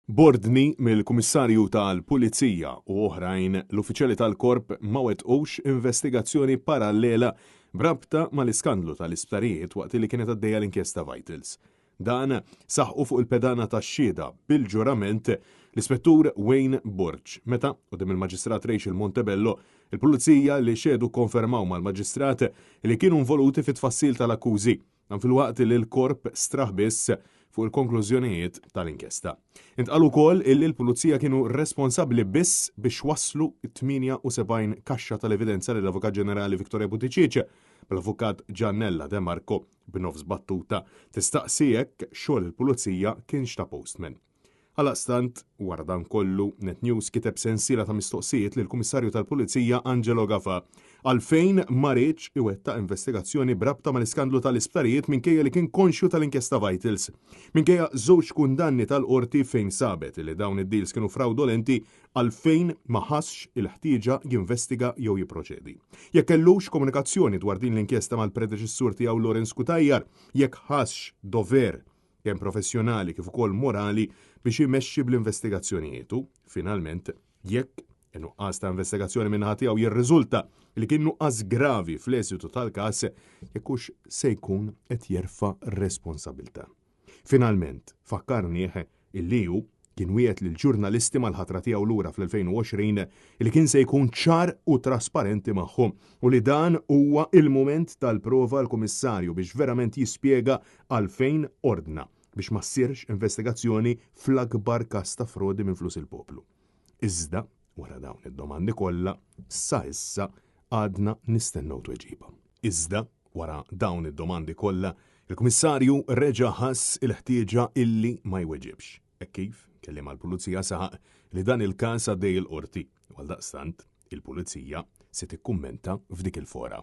Bordni mill-Kummissarju tal-Pulizija u oħrajn l-uffiċjali tal-Korp ma wettqux investigazzjoni parallela brabta mal-iskandlu tal-isptarijiet waqt li kienet għaddejja l-inkjesta Vitals. Dan saħqu fuq il-pedana tax-xhieda bil-ġurament l-Ispettur Wayne Borg. Meta qudiem il-Maġistrat Rachel Montebello, il-Pulizija li xedu konfermaw mal-Maġistrat li kienu involuti fit-tfassil tal-akkużi dan fil-waqt li l-Korp straħ biss fuq il-konklużjonijiet tal-inkjesta. Intqalu wkoll illi l-Pulizija kienu responsabbli biss biex waslu 78 kaxxa tal-evidenza lill avukat Ġenerali Viktorja Buttiglione bl-Avukat Giannella De Marco b'nofs battuta tistaqsi jekk xogħol il-Pulizija kienx ta' postman. Għalaqstant, wara dan kollu, NetNews kiteb sensiela ta' mistoqsijiet lill-Kummissarju tal-Pulizija Angelo Gafà għalfejn ma rridx iwettaq investigazzjoni brabta mal-iskandlu tal-isptarijiet minkejja li kien konxju tal-inkjesta Vitals. Minkejja żewġ kundanni tal-qorti fejn sabet li dawn id-deals kienu fraudolenti għalfejn ma ħassx il-ħtieġa jinvestiga jew jipproċedi. Jekk kellux komunikazzjoni dwar din l-inkjesta mal-predeċessur tiegħu Lawrence Kutajjar, jekk ħassx dover kemm professjonali kif ukoll morali biex jimexxi bl-investigazzjonijiet u finalment jekk in-nuqqas ta' investigazzjoni minnaħa tiegħu jirriżulta li kien nuqqas gravi fl-esitu tal-każ jekkux se jkun qed jerfa' responsabilità. Finalment fakkarnieh illi hu kien wieħed lil ġurnalisti mal-ħatra tiegħu lura fl-2020 li kien se jkun ċar u trasparenti magħhom u li dan huwa il-mument tal-prova l-Kummissarju biex verament jispjega għalfejn ordna biex ma ssirx investigazzjoni fl-akbar każ ta' frodi minn flus il-poplu. Iżda, wara dawn id-domandi kollha, sa issa għadna nistennew tweġiba. Iżda, wara dawn id-domandi kollha, il-Kummissarju reġa' ħass il-ħtieġa illi ma jweġibx. Kif kelliem għall-Pulizija saħaq li dan il-każ għaddej il-qorti, għaldaqstant il-Pulizija se tikkummenta f'dik il-fora.